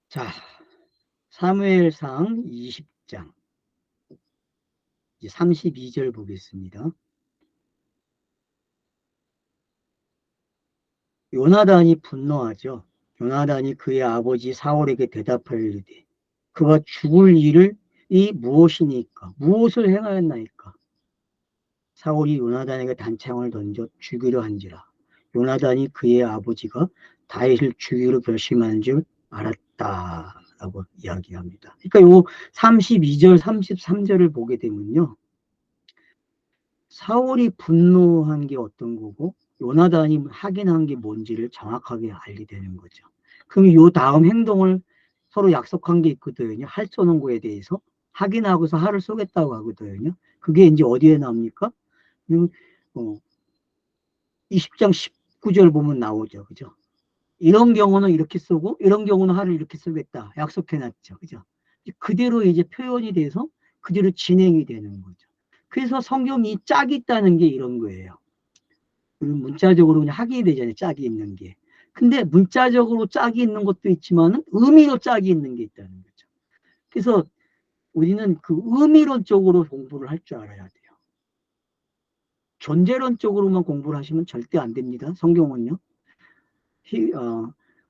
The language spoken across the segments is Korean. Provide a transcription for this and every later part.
자, 사무엘상 20장 이제 32절 보겠습니다. 요나단이 분노하죠. 요나단이 그의 아버지 사울에게 대답하여 이르되 그가 죽을 일을 이 무엇이니까 무엇을 행하였나이까. 사울이 요나단에게 단창을 던져 죽이려 한지라. 요나단이 그의 아버지가 다윗을 죽이기로 결심한 줄 알았다라고 이야기합니다. 그러니까 요 32절 33절을 보게 되면요, 사울이 분노한 게 어떤 거고 요나단이 확인한 게 뭔지를 정확하게 알게 되는 거죠. 그럼 요 다음 행동을 서로 약속한 게 있거든요. 할 쏘는 거에 대해서 확인하고서 할을 쏘겠다고 하거든요. 그게 이제 어디에 나옵니까? 어, 20장 19절 보면 나오죠. 그죠? 이런 경우는 이렇게 쏘고 이런 경우는 할을 이렇게 쏘겠다 약속해놨죠. 그죠? 그대로 이제 표현이 돼서 그대로 진행이 되는 거죠. 그래서 성경이 짝이 있다는 게 이런 거예요. 문자적으로 그냥 하게 되잖아요. 짝이 있는 게. 근데 문자적으로 짝이 있는 것도 있지만은 의미로 짝이 있는 게 있다는 거죠. 그래서 우리는 그 의미론 쪽으로 공부를 할 줄 알아야 돼요. 존재론 쪽으로만 공부를 하시면 절대 안 됩니다. 성경은요.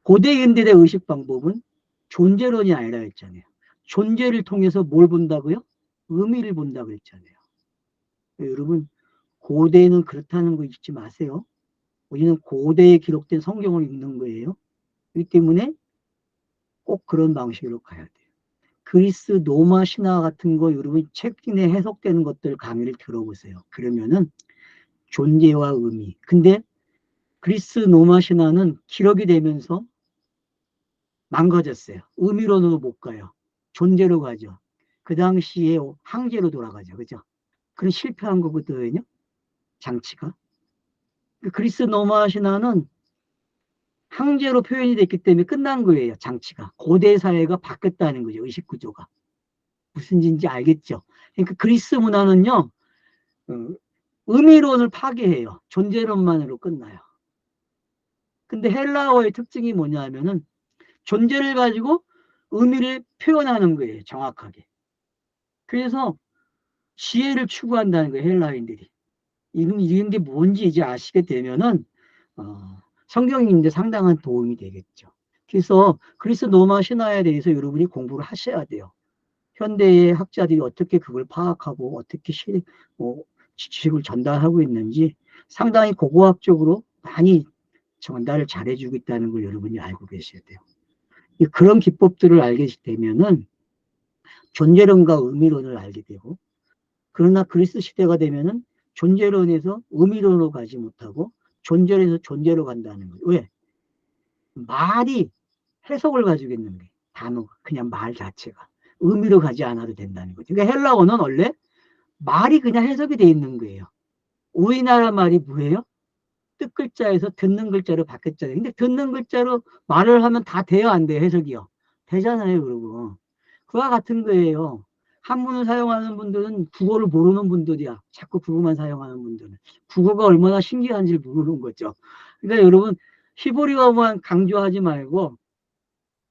고대 현대의 의식 방법은 존재론이 아니라 했잖아요. 존재를 통해서 뭘 본다고요? 의미를 본다고 그랬잖아요. 여러분, 고대는 그렇다는 거 잊지 마세요. 우리는 고대에 기록된 성경을 읽는 거예요. 그렇기 때문에 꼭 그런 방식으로 가야 돼요. 그리스 로마 신화 같은 거 여러분 책에 해석되는 것들 강의를 들어보세요. 그러면은 존재와 의미. 근데 그리스 로마 신화는 기록이 되면서 망가졌어요. 의미론으로 못 가요. 존재로 가죠. 그 당시에 황제로 돌아가죠. 그죠? 그런 실패한 거거든요. 장치가. 그리스 로마 신화는 황제로 표현이 됐기 때문에 끝난 거예요. 장치가. 고대 사회가 바뀌었다는 거죠. 의식 구조가. 무슨 짓인지 알겠죠? 그러니까 그리스 문화는요, 의미론을 파괴해요. 존재론만으로 끝나요. 근데 헬라어의 특징이 뭐냐면은 존재를 가지고 의미를 표현하는 거예요. 정확하게. 그래서 지혜를 추구한다는 거예요. 헬라인들이. 이런 게 뭔지 이제 아시게 되면은 성경인데 상당한 도움이 되겠죠. 그래서 그리스 로마 신화에 대해서 여러분이 공부를 하셔야 돼요. 현대의 학자들이 어떻게 그걸 파악하고 어떻게 지식을 전달하고 있는지 상당히 고고학적으로 많이 전달을 잘해주고 있다는 걸 여러분이 알고 계셔야 돼요. 그런 기법들을 알게 되면은 존재론과 의미론을 알게 되고, 그러나 그리스 시대가 되면은 존재론에서 의미론으로 가지 못하고 존재론에서 존재로 간다는 거예요. 왜? 말이 해석을 가지고 있는 거예요. 단어가 그냥 말 자체가 의미로 가지 않아도 된다는 거죠. 그러니까 헬라어는 원래 말이 그냥 해석이 돼 있는 거예요. 우리나라 말이 뭐예요? 뜻 글자에서 듣는 글자로 바뀌었잖아요. 근데 듣는 글자로 말을 하면 다 돼요, 안 돼요? 해석이요. 되잖아요, 그러고. 그와 같은 거예요. 한문을 사용하는 분들은 국어를 모르는 분들이야. 자꾸 국어만 사용하는 분들은. 국어가 얼마나 신기한지 모르는 거죠. 그러니까 여러분, 히브리어만 강조하지 말고,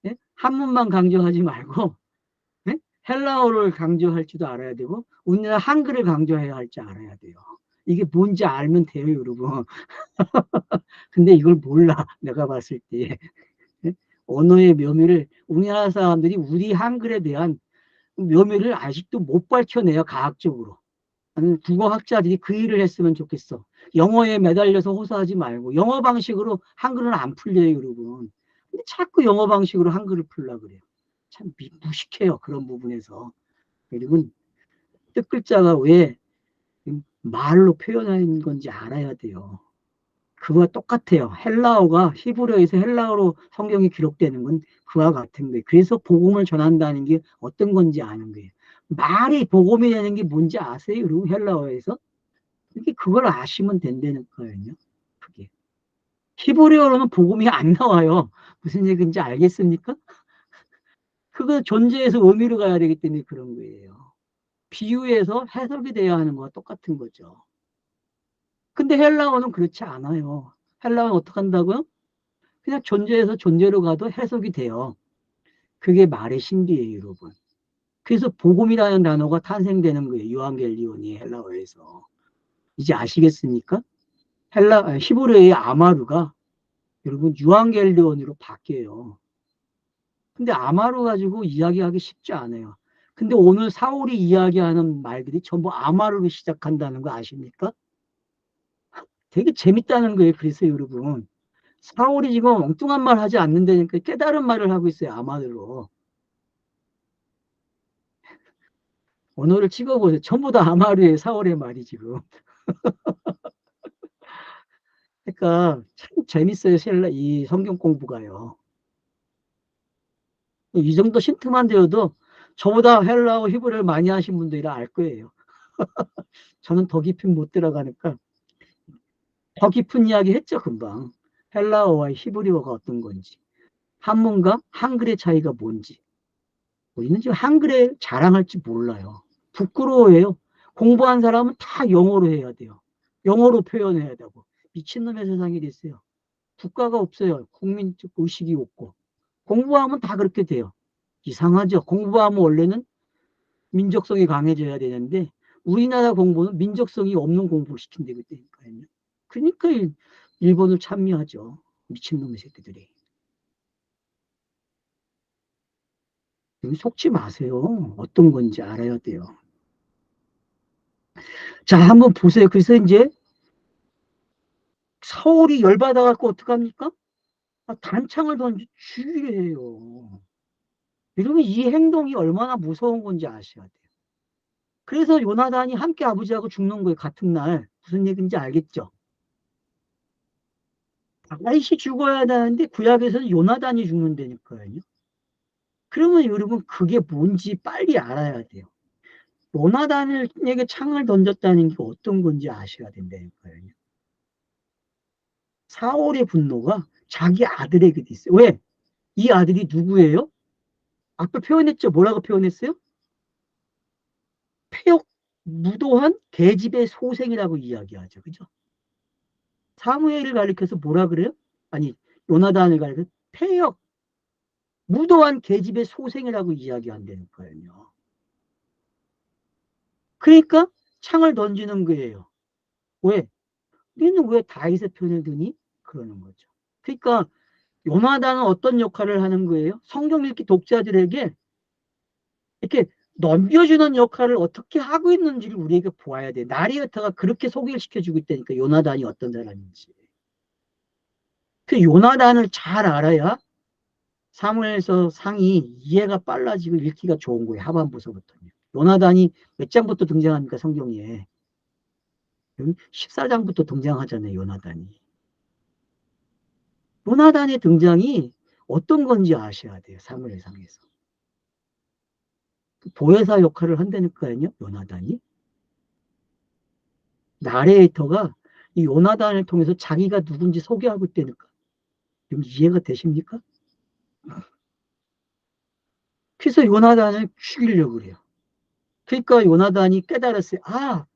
예? 한문만 강조하지 말고, 예? 헬라어를 강조할 줄도 알아야 되고, 우리나라 한글을 강조해야 할 줄 알아야 돼요. 이게 뭔지 알면 돼요, 여러분. 근데 이걸 몰라, 내가 봤을 때. 예? 언어의 묘미를, 우리나라 사람들이 우리 한글에 대한 묘미를 아직도 못 밝혀내요, 과학적으로. 나는 국어학자들이 그 일을 했으면 좋겠어. 영어에 매달려서 호소하지 말고, 영어 방식으로 한글은 안 풀려요, 여러분. 근데 자꾸 영어 방식으로 한글을 풀려고 그래요. 참 무식해요, 그런 부분에서. 그리고 뜻글자가 왜 말로 표현하는 건지 알아야 돼요. 그와 똑같아요. 헬라어가 히브리어에서 헬라어로 성경이 기록되는 건 그와 같은 거예요. 그래서 복음을 전한다는 게 어떤 건지 아는 거예요. 말이 복음이 되는 게 뭔지 아세요? 그리고 헬라어에서 이렇게 그걸 아시면 된다는 거예요. 그게 히브리어로는 복음이 안 나와요. 무슨 얘기인지 알겠습니까? 그거 존재에서 의미로 가야 되기 때문에 그런 거예요. 비유해서 해석이 돼야 하는 거와 똑같은 거죠. 근데 헬라어는 그렇지 않아요. 헬라어는 어떻게 한다고요? 그냥 존재에서 존재로 가도 해석이 돼요. 그게 말의 신비예요, 여러분. 그래서 복음이라는 단어가 탄생되는 거예요. 유앙겔리온이 헬라어에서. 이제 아시겠습니까? 히브리어의 아마루가 여러분 유앙겔리온으로 바뀌어요. 근데 아마루 가지고 이야기하기 쉽지 않아요. 근데 오늘 사울이 이야기하는 말들이 전부 아마루로 시작한다는 거 아십니까? 되게 재밌다는 거예요. 그래서 여러분 사울이 지금 엉뚱한 말 하지 않는다니까 깨달은 말을 하고 있어요. 아마루로. 언어를 찍어보세요. 전부 다 아마루의 사울의 말이 지금. 그러니까 참 재밌어요. 이 성경 공부가요. 이 정도 힌트만 되어도 저보다 헬라어 히브리어를 많이 하신 분들이 알 거예요. 저는 더 깊이 못 들어가니까 더 깊은 이야기 했죠, 금방. 헬라어와 히브리어가 어떤 건지, 한문과 한글의 차이가 뭔지. 우리는 지금 한글에 자랑할지 몰라요. 부끄러워해요. 공부한 사람은 다 영어로 해야 돼요. 영어로 표현해야 되고. 미친놈의 세상이 됐어요. 국가가 없어요. 국민적 의식이 없고. 공부하면 다 그렇게 돼요. 이상하죠. 공부하면 원래는 민족성이 강해져야 되는데 우리나라 공부는 민족성이 없는 공부를 시킨다니까요. 그러니까 일본을 찬미하죠. 미친놈의 새끼들이. 여기 속지 마세요. 어떤 건지 알아야 돼요. 자, 한번 보세요. 그래서 이제 서울이 열받아갖고 어떡합니까? 단창을 던져 죽이게 해요. 이러면 이 행동이 얼마나 무서운 건지 아셔야 돼요. 그래서 요나단이 함께 아버지하고 죽는 거예요. 같은 날. 무슨 얘기인지 알겠죠? 다윗이 죽어야 되는데 구약에서는 요나단이 죽는다니까요. 그러면 여러분 그게 뭔지 빨리 알아야 돼요. 요나단에게 창을 던졌다는 게 어떤 건지 아셔야 된다니까요. 사울의 분노가 자기 아들에게도 있어요. 왜? 이 아들이 누구예요? 아까 표현했죠? 뭐라고 표현했어요? 폐역 무도한 계집의 소생이라고 이야기하죠. 그죠? 사무엘을 가리켜서 뭐라 그래요? 아니, 요나단을 가리켜서 폐역 무도한 계집의 소생이라고 이야기한다는 거예요. 그러니까 창을 던지는 거예요. 왜? 너는 왜 다윗의 편을 드니? 그러는 거죠. 그러니까 요나단은 어떤 역할을 하는 거예요? 성경 읽기 독자들에게 이렇게 넘겨주는 역할을 어떻게 하고 있는지를 우리에게 보아야 돼. 나리에타가 그렇게 소개를 시켜주고 있다니까 요나단이 어떤 사람인지. 그 요나단을 잘 알아야 사무엘서 상이 이해가 빨라지고 읽기가 좋은 거예요. 하반부서부터는. 요나단이 몇 장부터 등장합니까 성경에? 14장부터 등장하잖아요. 요나단의 등장이 어떤 건지 아셔야 돼요. 사무엘상에서. 보혜사 역할을 한다니까요. 요나단이. 나레이터가 이 요나단을 통해서 자기가 누군지 소개하고 있다니까. 좀 이해가 되십니까? 그래서 요나단을 죽이려고 그래요. 그러니까 요나단이 깨달았어요. 아,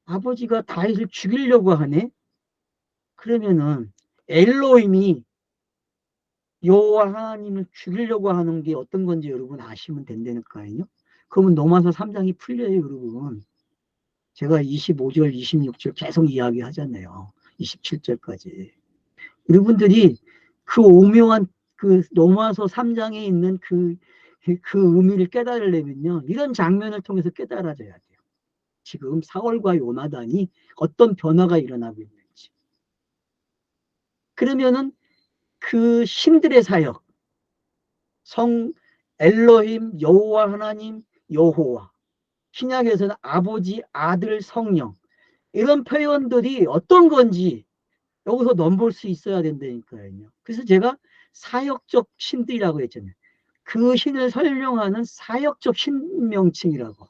아버지가 다윗을 죽이려고 하네. 그러면은 엘로힘이 여호와 하나님을 죽이려고 하는 게 어떤 건지 여러분 아시면 된다니까요. 그러면 로마서 3장이 풀려요, 여러분. 제가 25절, 26절 계속 이야기하잖아요. 27절까지. 여러분들이 그 오묘한 그 로마서 3장에 있는 그 의미를 깨달으려면요. 이런 장면을 통해서 깨달아져야 돼요. 지금 사울과 요나단이 어떤 변화가 일어나고 있는지. 그러면은 그 신들의 사역, 성 엘로힘, 여호와 하나님, 여호와. 신약에서는 아버지, 아들, 성령. 이런 표현들이 어떤 건지 여기서 넘볼 수 있어야 된다니까요. 그래서 제가 사역적 신들이라고 했잖아요. 그 신을 설명하는 사역적 신명칭이라고.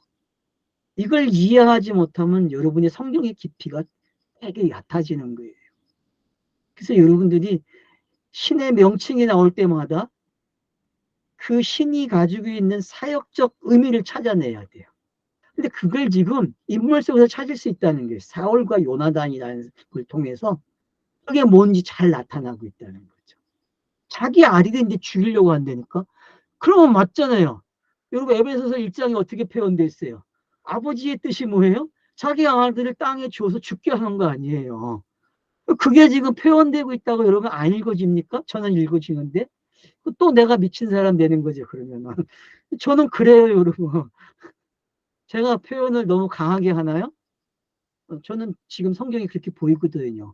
이걸 이해하지 못하면 여러분의 성경의 깊이가 되게 얕아지는 거예요. 그래서 여러분들이 신의 명칭이 나올 때마다 그 신이 가지고 있는 사역적 의미를 찾아내야 돼요. 근데 그걸 지금 인물 속에서 찾을 수 있다는 거예요. 사울과 요나단이라는 걸 통해서 그게 뭔지 잘 나타나고 있다는 거죠. 자기 아들인데 죽이려고 한다니까. 그러면 맞잖아요. 여러분 에베소서 1장이 어떻게 표현되어 있어요? 아버지의 뜻이 뭐예요? 자기 아들을 땅에 주어서 죽게 하는 거 아니에요. 그게 지금 표현되고 있다고 여러분 안 읽어집니까? 저는 읽어지는데 또 내가 미친 사람 되는 거죠. 그러면은 저는 그래요, 여러분. 제가 표현을 너무 강하게 하나요? 저는 지금 성경이 그렇게 보이거든요.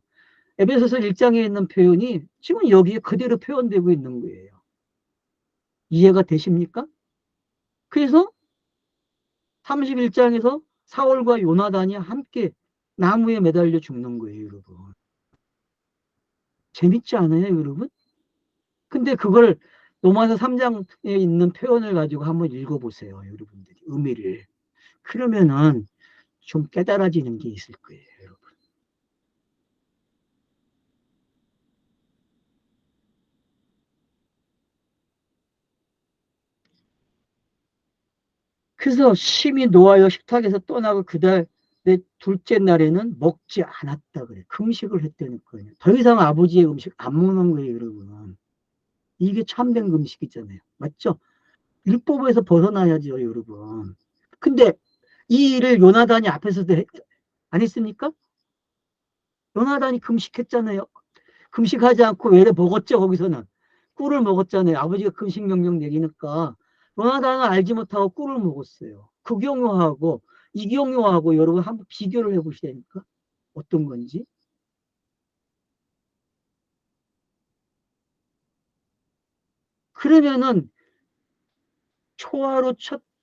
에베소서 1장에 있는 표현이 지금 여기에 그대로 표현되고 있는 거예요. 이해가 되십니까? 그래서 31장에서 사울과 요나단이 함께 나무에 매달려 죽는 거예요, 여러분. 재밌지 않아요, 여러분? 근데 그걸 로마서 3장에 있는 표현을 가지고 한번 읽어보세요, 여러분들이. 의미를. 그러면은 좀 깨달아지는 게 있을 거예요, 여러분. 그래서 심히 노하여 식탁에서 떠나고 그달 내 둘째 날에는 먹지 않았다 그래. 금식을 했다는 거예요. 더 이상 아버지의 음식 안 먹는 거예요, 여러분. 이게 참된 금식이잖아요. 맞죠? 율법에서 벗어나야죠, 여러분. 근데 이 일을 요나단이 앞에서도 안 했습니까? 요나단이 금식했잖아요. 금식하지 않고 외래 먹었죠, 거기서는. 꿀을 먹었잖아요. 아버지가 금식 명령 내리니까. 요나단은 알지 못하고 꿀을 먹었어요. 그 경우하고 이 경우하고 여러분 한번 비교를 해보시라니까. 어떤 건지. 그러면은 초하루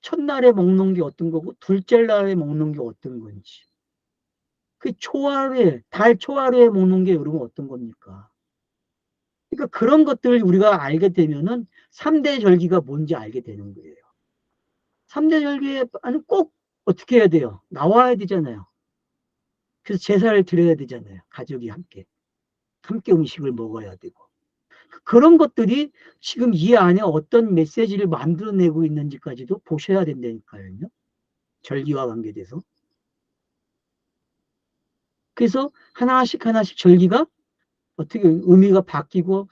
첫날에 먹는 게 어떤 거고 둘째 날에 먹는 게 어떤 건지. 그 초하루에, 달 초하루에 먹는 게 여러분 어떤 겁니까? 그러니까 그런 것들을 우리가 알게 되면은 3대 절기가 뭔지 알게 되는 거예요. 3대 절기에 아니 꼭 어떻게 해야 돼요? 나와야 되잖아요. 그래서 제사를 드려야 되잖아요. 가족이 함께. 함께 음식을 먹어야 되고. 그런 것들이 지금 이 안에 어떤 메시지를 만들어내고 있는지까지도 보셔야 된다니까요. 절기와 관계돼서. 그래서 하나씩 하나씩 절기가 어떻게 의미가 바뀌고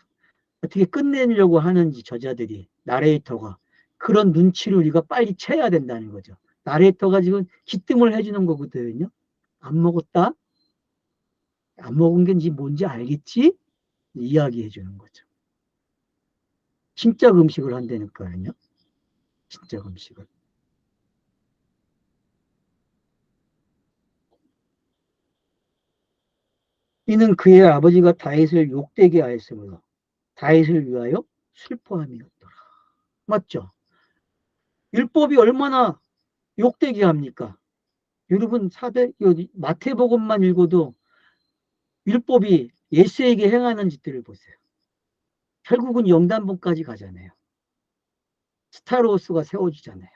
어떻게 끝내려고 하는지 저자들이 나레이터가 그런 눈치를 우리가 빨리 채야 된다는 거죠. 나레이터가 지금 기뜸을 해주는 거거든요. 안 먹었다? 안 먹은 게 뭔지 알겠지? 이야기해 주는 거죠. 진짜 음식을 한다니까요. 진짜 음식을. 이는 그의 아버지가 다윗을 욕되게 하였으므로 다윗을 위하여 슬퍼함이었더라. 맞죠? 율법이 얼마나 욕되게 합니까? 여러분 사대 마태복음만 읽어도 율법이 예수에게 행하는 짓들을 보세요. 결국은 영단본까지 가잖아요. 스타로스가 세워지잖아요.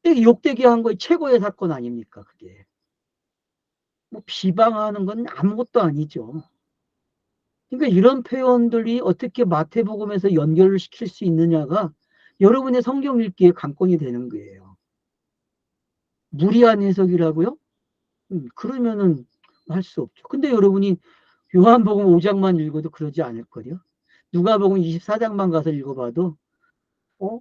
이게 욕되게 한 거의 최고의 사건 아닙니까? 그게. 뭐 비방하는 건 아무것도 아니죠. 그러니까 이런 표현들이 어떻게 마태복음에서 연결을 시킬 수 있느냐가 여러분의 성경 읽기에 관건이 되는 거예요. 무리한 해석이라고요? 그러면은 할 수 없죠. 근데 여러분이 요한복음 5장만 읽어도 그러지 않을 거요. 누가복음 24장만 가서 읽어봐도 어?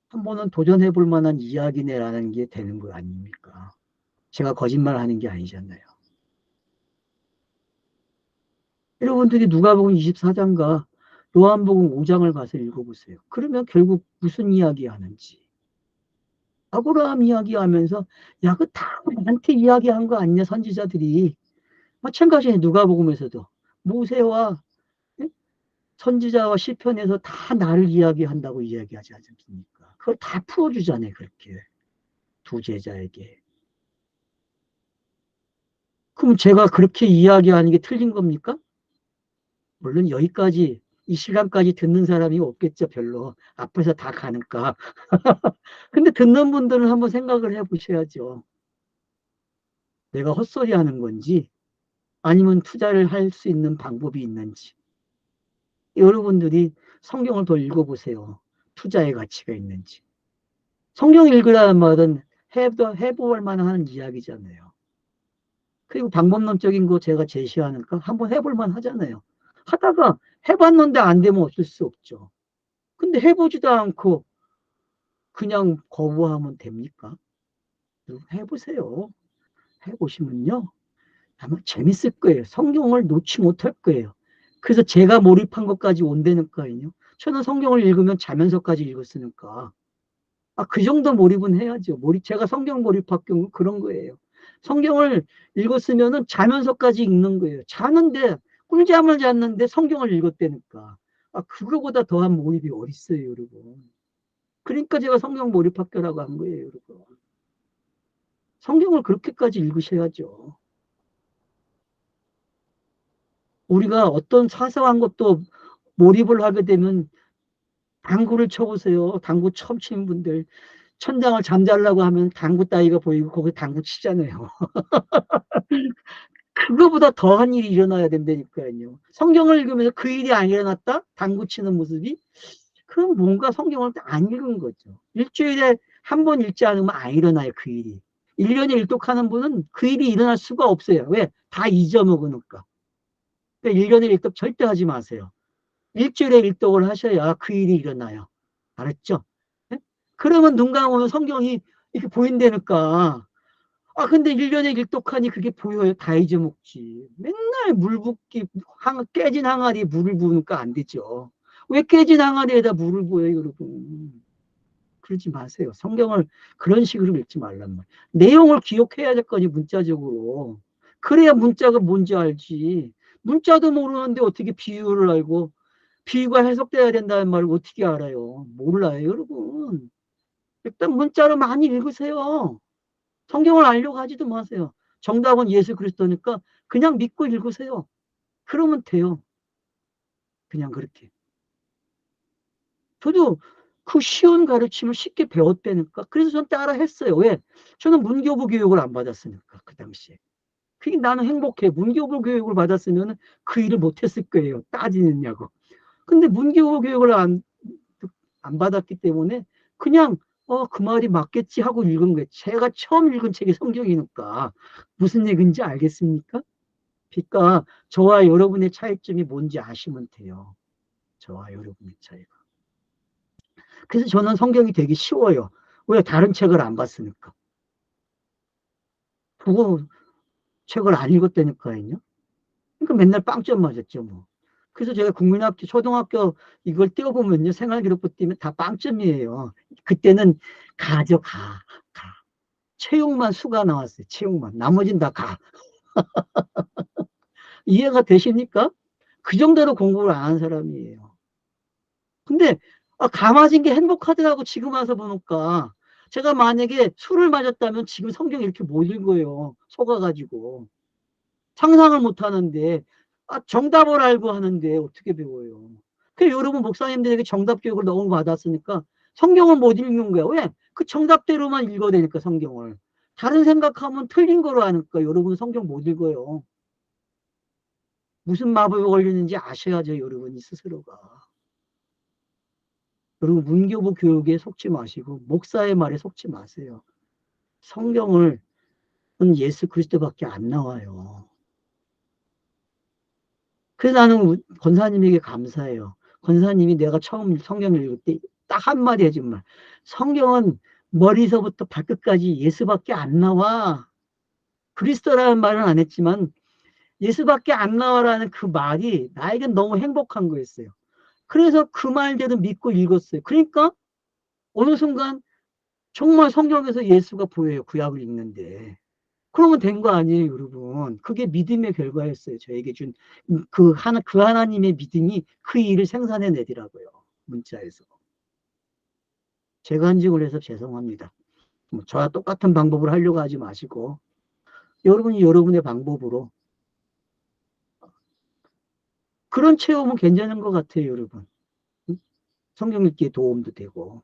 한 번은 도전해 볼 만한 이야기네라는 게 되는 거 아닙니까? 제가 거짓말 하는 게 아니잖아요. 여러분들이 누가복음 24장과 요한복음 5장을 가서 읽어보세요. 그러면 결국 무슨 이야기 하는지. 아브라함 이야기하면서 야, 그 다 나한테 이야기한 거 아니냐, 선지자들이. 마찬가지에 누가복음에서도 모세와 예? 선지자와 시편에서 다 나를 이야기한다고 이야기하지 않습니까? 그걸 다 풀어주잖아요, 그렇게. 두 제자에게. 그럼 제가 그렇게 이야기하는 게 틀린 겁니까? 물론 여기까지, 이 시간까지 듣는 사람이 없겠죠, 별로. 앞에서 다 가니까. 근데 듣는 분들은 한번 생각을 해 보셔야죠. 내가 헛소리 하는 건지, 아니면 투자를 할 수 있는 방법이 있는지. 여러분들이 성경을 더 읽어보세요. 투자의 가치가 있는지. 성경 읽으라는 말은 해볼 만한 이야기잖아요. 그리고 방법론적인 거 제가 제시하니까 한번 해볼 만 하잖아요. 하다가 해봤는데 안 되면 어쩔 수 없죠. 근데 해보지도 않고 그냥 거부하면 됩니까? 해보세요. 해보시면요. 아마 재밌을 거예요. 성경을 놓지 못할 거예요. 그래서 제가 몰입한 것까지 온다니까요. 저는 성경을 읽으면 자면서까지 읽었으니까. 아, 그 정도 몰입은 해야죠. 제가 성경 몰입할 경우 그런 거예요. 성경을 읽었으면은 자면서까지 읽는 거예요. 자는데, 꿀잠을 잤는데 성경을 읽었다니까. 아, 그거보다 더한 몰입이 어딨어요, 여러분. 그러니까 제가 성경 몰입학교라고 한 거예요, 여러분. 성경을 그렇게까지 읽으셔야죠. 우리가 어떤 사소한 것도 몰입을 하게 되면 당구를 쳐보세요. 당구 처음 치는 분들. 천장을 잠자려고 하면 당구 따위가 보이고 거기 당구 치잖아요. 그거보다 더한 일이 일어나야 된다니까요. 성경을 읽으면서 그 일이 안 일어났다? 당구 치는 모습이? 그럼 뭔가 성경을 안 읽은 거죠. 일주일에 한 번 읽지 않으면 안 일어나요, 그 일이. 1년에 일독하는 분은 그 일이 일어날 수가 없어요. 왜? 다 잊어먹으니까. 그러니까 1년에 일독 절대 하지 마세요. 일주일에 일독을 하셔야 그 일이 일어나요. 알았죠? 네? 그러면 눈 감으면 성경이 이렇게 보인다니까. 아, 근데 1년에 일독하니 그게 보여요. 다 잊어먹지. 맨날 물 붓기, 깨진 항아리에 물을 부으니까 안 되죠. 왜 깨진 항아리에다 물을 부어요, 여러분? 그러지 마세요. 성경을 그런 식으로 읽지 말란 말. 내용을 기억해야 될 거니, 문자적으로. 그래야 문자가 뭔지 알지. 문자도 모르는데 어떻게 비유를 알고, 비유가 해석돼야 된다는 말을 어떻게 알아요? 몰라요, 여러분. 일단 문자로 많이 읽으세요. 성경을 알려고 하지도 마세요. 정답은 예수 그리스도니까 그냥 믿고 읽으세요. 그러면 돼요. 그냥 그렇게. 저도 그 쉬운 가르침을 쉽게 배웠다니까. 그래서 전 따라 했어요. 왜? 저는 문교부 교육을 안 받았으니까, 그 당시에. 그게 나는 행복해. 문교부 교육을 받았으면 그 일을 못했을 거예요. 따지느냐고. 근데 문교부 교육을 안 받았기 때문에 그냥 그 말이 맞겠지 하고 읽은 거예요. 제가 처음 읽은 책이 성경이니까 무슨 얘기인지 알겠습니까? 그러니까 저와 여러분의 차이점이 뭔지 아시면 돼요. 저와 여러분의 차이가. 그래서 저는 성경이 되게 쉬워요. 왜? 다른 책을 안 봤으니까. 그거 책을 안 읽었다니까요. 그러니까 맨날 빵점 맞았죠, 뭐. 그래서 제가 국민학교, 초등학교 이걸 띄워보면요. 생활기록부 띄면 다 빵점이에요. 그때는 가죠, 가. 가. 체육만 수가 나왔어요. 체육만. 나머진 다 가. 이해가 되십니까? 그 정도로 공부를 안 한 사람이에요. 근데 가 맞은 게 행복하더라고 지금 와서 보니까. 제가 만약에 술을 마셨다면 지금 성경 이렇게 못 읽어요. 속아가지고. 상상을 못 하는데 정답을 알고 하는데 어떻게 배워요. 그 여러분 목사님들에게 정답 교육을 너무 받았으니까 성경을 못 읽는 거야. 왜? 그 정답대로만 읽어야 되니까 성경을. 다른 생각하면 틀린 거로 하니까 여러분 성경 못 읽어요. 무슨 마법에 걸리는지 아셔야죠, 여러분이 스스로가. 여러분 문교부 교육에 속지 마시고 목사의 말에 속지 마세요. 성경을 예수 그리스도밖에 안 나와요. 그래서 나는 권사님에게 감사해요. 권사님이 내가 처음 성경을 읽을 때 딱 한마디 해준 말. 성경은 머리서부터 발끝까지 예수밖에 안 나와. 그리스도라는 말은 안 했지만 예수밖에 안 나와라는 그 말이 나에겐 너무 행복한 거였어요. 그래서 그 말대로 믿고 읽었어요. 그러니까 어느 순간 정말 성경에서 예수가 보여요. 구약을 읽는데. 그러면 된 거 아니에요, 여러분. 그게 믿음의 결과였어요. 저에게 준 그 하나님의 믿음이 그 일을 생산해내더라고요. 문자에서. 제가 한증을 해서 죄송합니다. 뭐 저와 똑같은 방법을 하려고 하지 마시고 여러분이 여러분의 방법으로 그런 체험은 괜찮은 것 같아요, 여러분. 성경 읽기에 도움도 되고.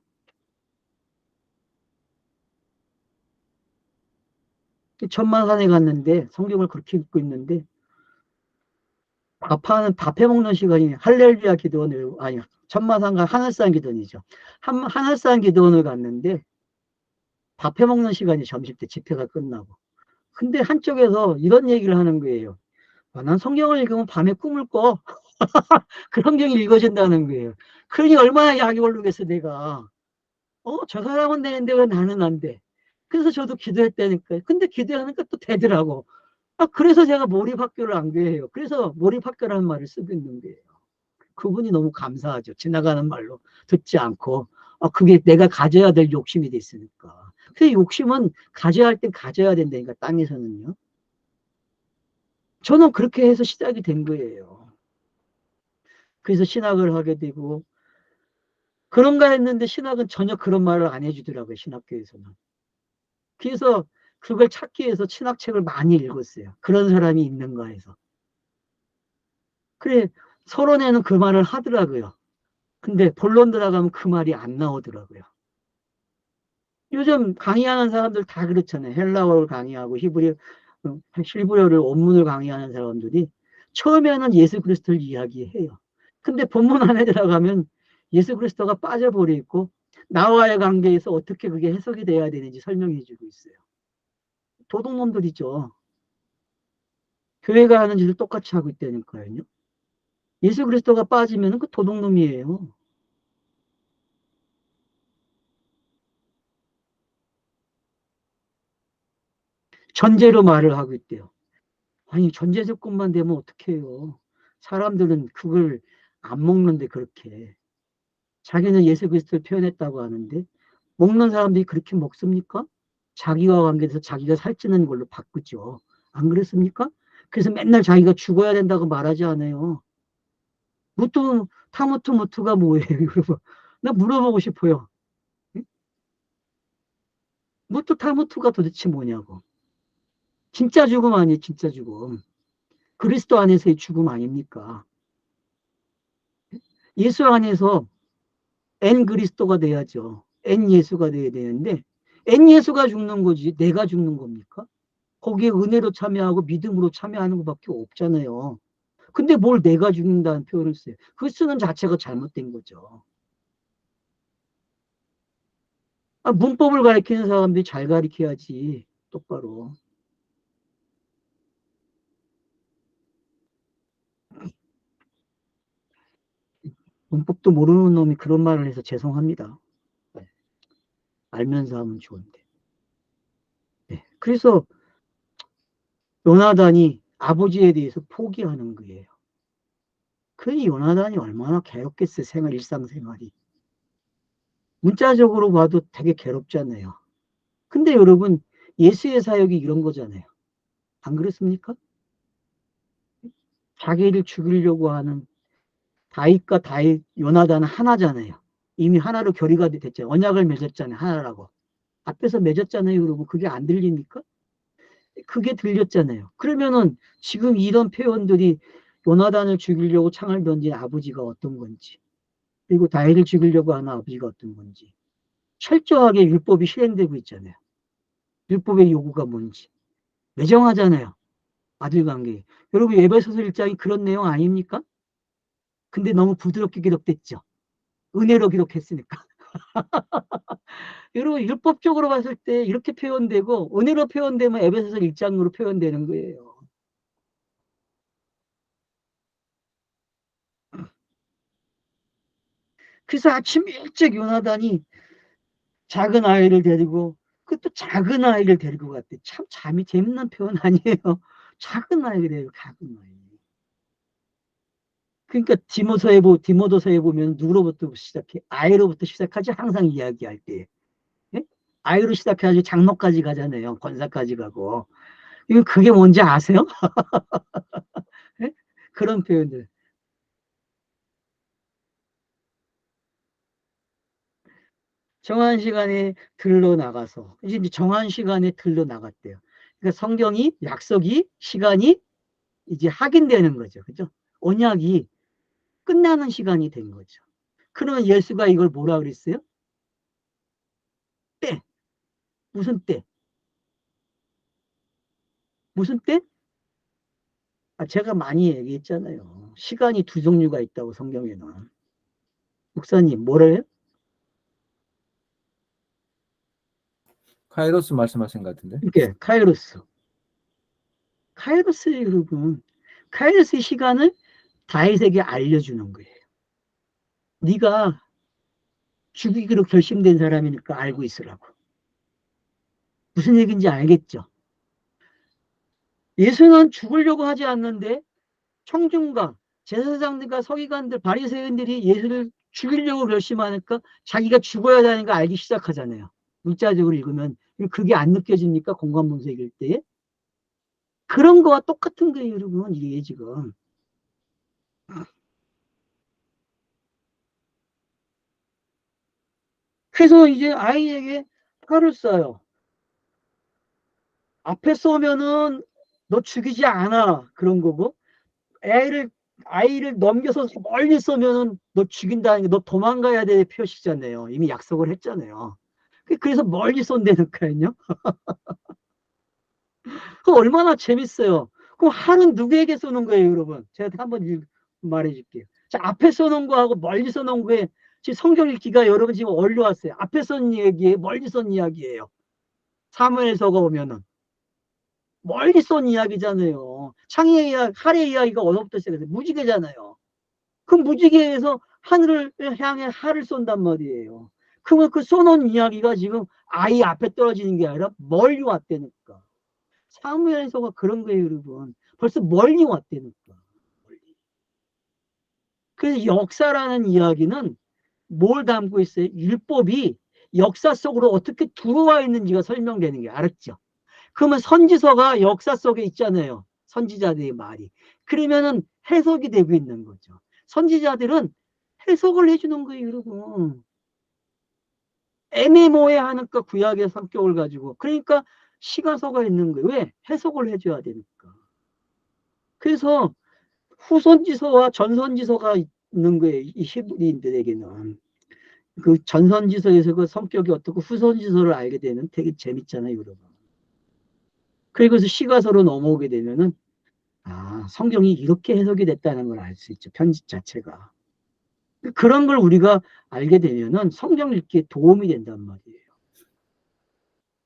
천만산에 갔는데 성경을 그렇게 읽고 있는데 밥해 먹는 시간이 할렐루야 기도원을 아니 천마산과 하늘산 기도원이죠. 하늘산 기도원을 갔는데 밥해 먹는 시간이 점심때 집회가 끝나고. 근데 한쪽에서 이런 얘기를 하는 거예요. 난 성경을 읽으면 밤에 꿈을 꿔. 그 성경이 읽어진다는 거예요. 그러니 얼마나 약이 오르겠어, 내가. 저 사람은 되는데 왜 나는 안 돼? 그래서 저도 기도했다니까요. 근데 기도하니까 또 되더라고. 그래서 제가 몰입학교를 안 교해요. 그래서 몰입학교라는 말을 쓰고 있는 거예요. 그분이 너무 감사하죠. 지나가는 말로 듣지 않고. 그게 내가 가져야 될 욕심이 됐으니까. 그 욕심은 가져야 할 땐 가져야 된다니까, 땅에서는요. 저는 그렇게 해서 시작이 된 거예요. 그래서 신학을 하게 되고, 그런가 했는데 신학은 전혀 그런 말을 안 해주더라고요, 신학교에서는. 그래서 그걸 찾기 위해서 신학책을 많이 읽었어요. 그런 사람이 있는가 해서. 그래, 서론에는 그 말을 하더라고요. 근데 본론 들어가면 그 말이 안 나오더라고요. 요즘 강의하는 사람들 다 그렇잖아요. 헬라어를 강의하고 히브리어를 원문을 강의하는 사람들이 처음에는 예수 그리스도를 이야기해요. 근데 본문 안에 들어가면 예수 그리스도가 빠져버려 있고 나와의 관계에서 어떻게 그게 해석이 돼야 되는지 설명해 주고 있어요. 도둑놈들이죠. 교회가 하는 짓을 똑같이 하고 있다니까요. 예수 그리스도가 빠지면 그 도둑놈이에요. 전제로 말을 하고 있대요. 아니, 전제 조건만 되면 어떡해요. 사람들은 그걸 안 먹는데 그렇게. 자기는 예수 그리스도를 표현했다고 하는데 먹는 사람들이 그렇게 먹습니까? 자기와 관계돼서 자기가 살찌는 걸로 바꾸죠. 안 그랬습니까? 그래서 맨날 자기가 죽어야 된다고 말하지 않아요. 타무투무투가 뭐예요, 여러분? 나 물어보고 싶어요. 무투 타무투가 도대체 뭐냐고. 진짜 죽음 아니에요, 진짜 죽음. 그리스도 안에서의 죽음 아닙니까? 예수 안에서 엔 그리스도가 돼야죠. 엔 예수가 돼야 되는데 엔 예수가 죽는 거지 내가 죽는 겁니까? 거기에 은혜로 참여하고 믿음으로 참여하는 것밖에 없잖아요. 근데 뭘 내가 죽는다는 표현을 써요. 그 쓰는 자체가 잘못된 거죠. 문법을 가리키는 사람들이 잘 가리켜야지 똑바로. 문법도 모르는 놈이 그런 말을 해서 죄송합니다. 네. 알면서 하면 좋은데. 네. 그래서 요나단이 아버지에 대해서 포기하는 거예요. 그 요나단이 얼마나 괴롭겠어요, 일상생활이. 문자적으로 봐도 되게 괴롭잖아요. 근데 여러분, 예수의 사역이 이런 거잖아요. 안 그렇습니까? 자기를 죽이려고 하는 요나단은 하나잖아요. 이미 하나로 결의가 됐잖아요. 언약을 맺었잖아요. 하나라고. 앞에서 맺었잖아요. 그러고 그게 안 들립니까? 그게 들렸잖아요. 그러면은 지금 이런 표현들이 요나단을 죽이려고 창을 던진 아버지가 어떤 건지, 그리고 다윗을 죽이려고 하는 아버지가 어떤 건지, 철저하게 율법이 실행되고 있잖아요. 율법의 요구가 뭔지. 매정하잖아요. 아들 관계. 여러분, 에베소서 1장이 그런 내용 아닙니까? 근데 너무 부드럽게 기록됐죠. 은혜로 기록했으니까. 여러분, 율법적으로 봤을 때 이렇게 표현되고, 은혜로 표현되면 에베소서 1장으로 표현되는 거예요. 그래서 아침 일찍 요나단이 작은 아이를 데리고, 그것도 작은 아이를 데리고 갔대. 참 잠이 재밌는 표현 아니에요. 작은 아이를 데리고 작은 아이. 그러니까 디모도서에 보면 누구로부터 시작해? 아이로부터 시작하지, 항상 이야기할 때. 예? 아이로 시작해가지고 장로까지 가잖아요. 권사까지 가고. 이거 그게 뭔지 아세요? 예? 그런 표현들. 정한 시간에 들러 나가서, 이제 정한 시간에 들러 나갔대요. 그러니까 성경이, 약속이, 시간이 이제 확인되는 거죠. 그죠? 언약이 끝나는 시간이 된 거죠. 그러면 예수가 이걸 뭐라 그랬어요? 때. 무슨 때? 무슨 때? 제가 많이 얘기했잖아요. 시간이 두 종류가 있다고 성경에는. 목사님, 뭐를 해요? 카이로스 말씀하신 것 같은데. 이렇게 카이로스. 카이로스의 여러분, 카이로스의 시간을 다윗에게 알려주는 거예요. 네가 죽이기로 결심된 사람이니까 알고 있으라고. 무슨 얘기인지 알겠죠? 예수는 죽으려고 하지 않는데 청중과 제사장들과 서기관들, 바리새인들이 예수를 죽이려고 결심하니까 자기가 죽어야 되는 거 알기 시작하잖아요. 문자적으로 읽으면 그게 안 느껴집니까? 공감문서 읽을 때에? 그런 거와 똑같은 거예요, 여러분. 이게 지금. 그래서 이제 아이에게 칼을 쏴요. 앞에 쏘면은 너 죽이지 않아. 그런 거고. 애를, 아이를 넘겨서 멀리 쏘면은 너 죽인다는 게 너 도망가야 될 표시잖아요. 이미 약속을 했잖아요. 그래서 멀리 쏜다니까요. 그 얼마나 재밌어요. 그럼 하는 누구에게 쏘는 거예요, 여러분? 제가 한번 말해 줄게요. 자, 앞에 쏘는 거하고 멀리 쏘는 거에 지금 성경 읽기가 여러분 지금 어디로 왔어요? 앞에 쏜 얘기에 멀리 쏜 이야기예요. 사무엘서가 오면은 멀리 쏜 이야기잖아요. 창의 이야기, 할의 이야기가 어디부터 시작해서 무지개잖아요. 그 무지개에서 하늘을 향해 할을 쏜단 말이에요. 그러면 그 쏘는 이야기가 지금 아이 앞에 떨어지는 게 아니라 멀리 왔다니까. 사무엘서가 그런 거예요, 여러분. 벌써 멀리 왔다니까. 멀리. 그래서 역사라는 이야기는 뭘 담고 있어요? 율법이 역사 속으로 어떻게 들어와 있는지가 설명되는 게 알았죠? 그러면 선지서가 역사 속에 있잖아요. 선지자들의 말이. 그러면은 해석이 되고 있는 거죠. 선지자들은 해석을 해주는 거예요, 여러분. 애매모호해하니까 구약의 성격을 가지고. 그러니까 시가서가 있는 거예요. 왜? 해석을 해줘야 되니까. 그래서 후선지서와 전선지서가 있는 거예요. 이 히브리인들에게는. 그 전선지서에서 그 성격이 어떻고 후선지서를 알게 되면 되게 재밌잖아요, 여러분. 그리고 시가서로 넘어오게 되면은 아, 성경이 이렇게 해석이 됐다는 걸 알 수 있죠. 편집 자체가. 그런 걸 우리가 알게 되면은 성경 읽기에 도움이 된단 말이에요.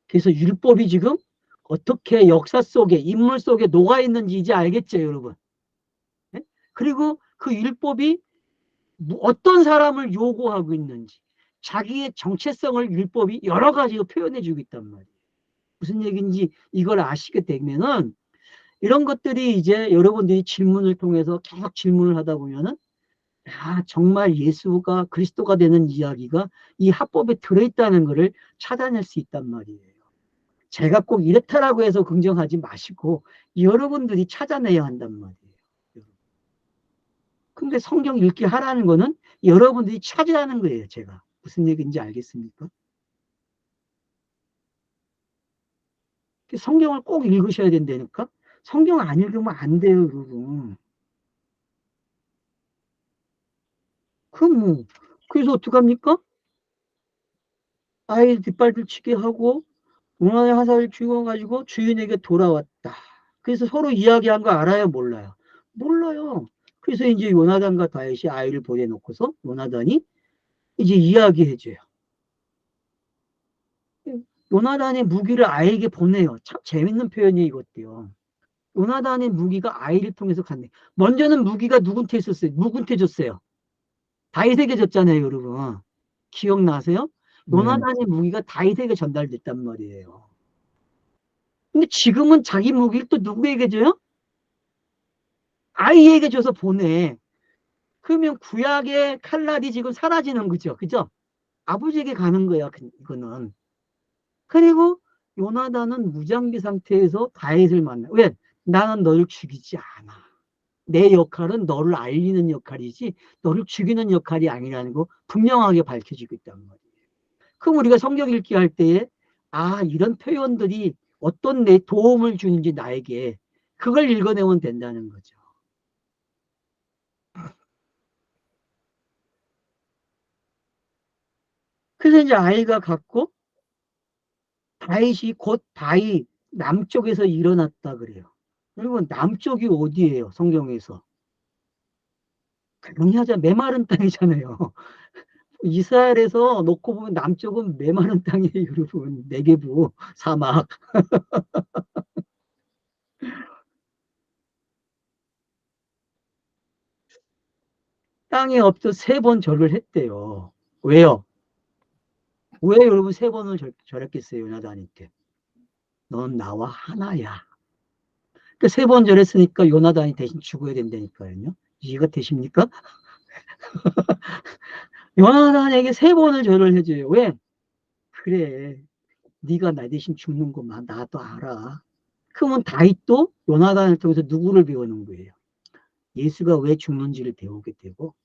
그래서 율법이 지금 어떻게 역사 속에, 인물 속에 녹아 있는지 이제 알겠죠, 여러분. 네? 그리고 그 율법이 어떤 사람을 요구하고 있는지, 자기의 정체성을 율법이 여러 가지로 표현해 주고 있단 말이에요. 무슨 얘기인지 이걸 아시게 되면은 이런 것들이 이제 여러분들이 질문을 통해서 계속 질문을 하다 보면은 아, 정말 예수가 그리스도가 되는 이야기가 이 합법에 들어있다는 것을 찾아낼 수 있단 말이에요. 제가 꼭 이렇다라고 해서 긍정하지 마시고 여러분들이 찾아내야 한단 말이에요. 근데 성경 읽기 하라는 거는 여러분들이 찾으라는 거예요, 제가. 무슨 얘기인지 알겠습니까? 성경을 꼭 읽으셔야 된다니까? 성경 안 읽으면 안 돼요, 여러분. 그럼 뭐, 그래서 어떡합니까? 아이 뒷발들치게 하고, 문안의 화살을 쥐어가지고 주인에게 돌아왔다. 그래서 서로 이야기한 거 알아요, 몰라요? 몰라요. 그래서 이제 요나단과 다윗이 아이를 보내놓고서 요나단이 이제 이야기해줘요. 요나단의 무기를 아이에게 보내요. 참 재밌는 표현이 이것도요. 요나단의 무기가 아이를 통해서 갔네. 먼저는 무기가 누군테 있었어요? 누군테 줬어요? 다윗에게 줬잖아요, 여러분. 기억나세요? 네. 요나단의 무기가 다윗에게 전달됐단 말이에요. 근데 지금은 자기 무기를 또 누구에게 줘요? 아이에게 줘서 보내. 그러면 구약의 칼날이 지금 사라지는 거죠. 그죠? 아버지에게 가는 거야, 이거는. 그리고 요나단은 무장비 상태에서 다윗을 만나. 왜? 나는 너를 죽이지 않아. 내 역할은 너를 알리는 역할이지 너를 죽이는 역할이 아니라는 거 분명하게 밝혀지고 있단 말이에요. 그럼 우리가 성경 읽기 할 때에 아, 이런 표현들이 어떤 내 도움을 주는지 나에게 그걸 읽어내면 된다는 거죠. 그래서 이제 아이가 갖고 다윗이 곧 다윗 남쪽에서 일어났다 그래요. 그리고 남쪽이 어디예요? 성경에서. 정리하자 메마른 땅이잖아요. 이스라엘에서 놓고 보면 남쪽은 메마른 땅이에요, 여러분. 네게부 사막. 땅에 엎드 3번 절을 했대요. 왜요? 왜 여러분 3번을 절했겠어요, 요나단한테? 넌 나와 하나야. 그 3번 절했으니까 요나단이 대신 죽어야 된다니까요. 이해가 되십니까? 요나단에게 3번을 절을 해줘요. 왜? 그래, 네가 나 대신 죽는 것만 나도 알아. 그러면 다윗도 요나단을 통해서 누구를 배우는 거예요? 예수가 왜 죽는지를 배우게 되고,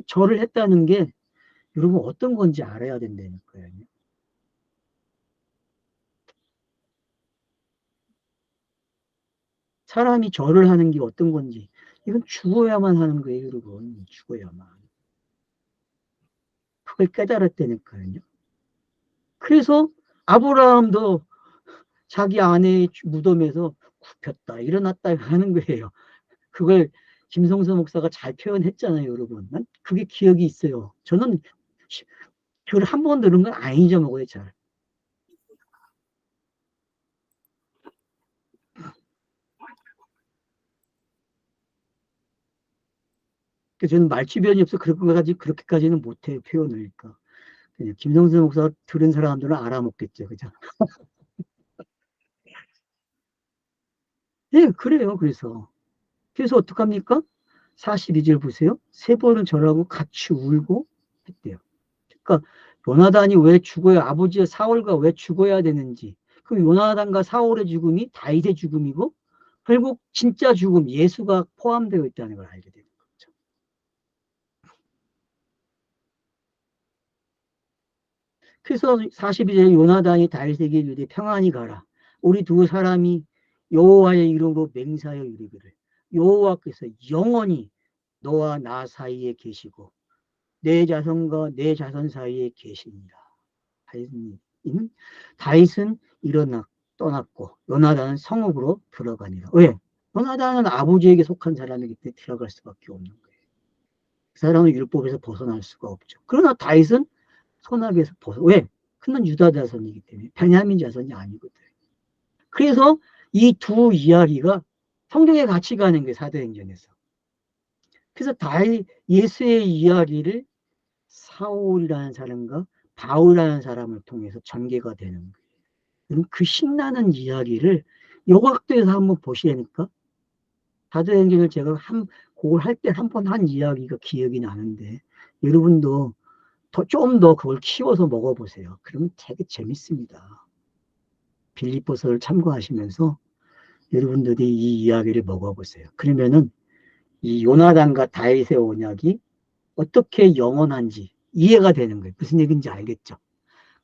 절을 했다는 게 여러분 어떤 건지 알아야 된다니까요. 사람이 절을 하는 게 어떤 건지, 이건 죽어야만 하는 거예요, 여러분. 죽어야만. 그걸 깨달았다니까요. 그래서 아브라함도 자기 아내의 무덤에서 굽혔다, 일어났다 하는 거예요. 그걸 김성서 목사가 잘 표현했잖아요, 여러분. 난 그게 기억이 있어요. 저는 그걸 한 번 들은 건 안 잊어먹어요, 잘. 그래서 저는 말주변이 없어 그렇게까지는 못해요, 표현을. 그러니까. 그냥 김성수 목사 들은 사람들은 알아먹겠죠, 그죠? 예, 그래요, 그래서. 그래서 어떡합니까? 42절 보세요. 3번은 절하고 같이 울고 했대요. 그러니까 요나단이 왜 죽어야, 아버지의 사울과 왜 죽어야 되는지. 그 요나단과 사울의 죽음이 다윗의 죽음이고, 결국 진짜 죽음, 예수가 포함되어 있다는 걸 알게 되는 거죠. 그래서 42절에 요나단이 다윗에게 이르되 평안히 가라. 우리 두 사람이 여호와의 이름으로 맹세하여 이르기를 여호와께서 영원히 너와 나 사이에 계시고 내 자손과 내 자손 사이에 계십니다. 다윗은, 다윗은 일어나 떠났고 요나단은 성읍으로 들어가니라. 왜? 요나단은 아버지에게 속한 사람이기 때문에 들어갈 수밖에 없는 거예요. 그 사람은 율법에서 벗어날 수가 없죠. 그러나 다윗은 선악에서 왜? 그는 유다 자손이기 때문에 베냐민 자손이 아니거든. 그래서 이 두 이야기가 성경에 같이 가는 게 사도행전에서. 그래서 다윗 예수의 이야기를 사울이라는 사람과 바울이라는 사람을 통해서 전개가 되는 거예요. 그 신나는 이야기를 요각도에서 한번 보시니까 사도행전을 제가 그걸 할 때 한 번 한 이야기가 기억이 나는데 여러분도 좀 더 그걸 키워서 먹어보세요. 그러면 되게 재밌습니다. 빌립보서를 참고하시면서 여러분들이 이 이야기를 먹어보세요. 그러면은 이 요나단과 다윗의 언약이 어떻게 영원한지 이해가 되는 거예요. 무슨 얘기인지 알겠죠?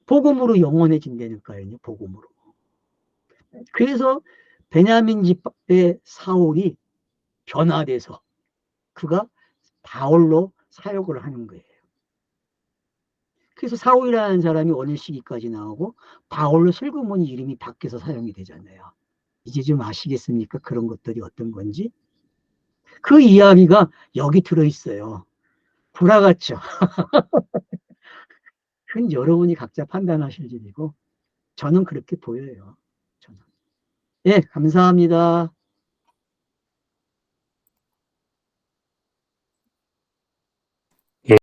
복음으로 영원해진다니까요. 복음으로. 그래서 베냐민 집의 사울이 변화돼서 그가 바울로 사역을 하는 거예요. 그래서 사울이라는 사람이 오늘 시기까지 나오고 바울로 슬그머니 이름이 바뀌어서 사용이 되잖아요. 이제 좀 아시겠습니까? 그런 것들이 어떤 건지. 그 이야기가 여기 들어있어요. 구라같죠. 그건 여러분이 각자 판단하실 일이고 저는 그렇게 보여요. 저는. 예, 감사합니다.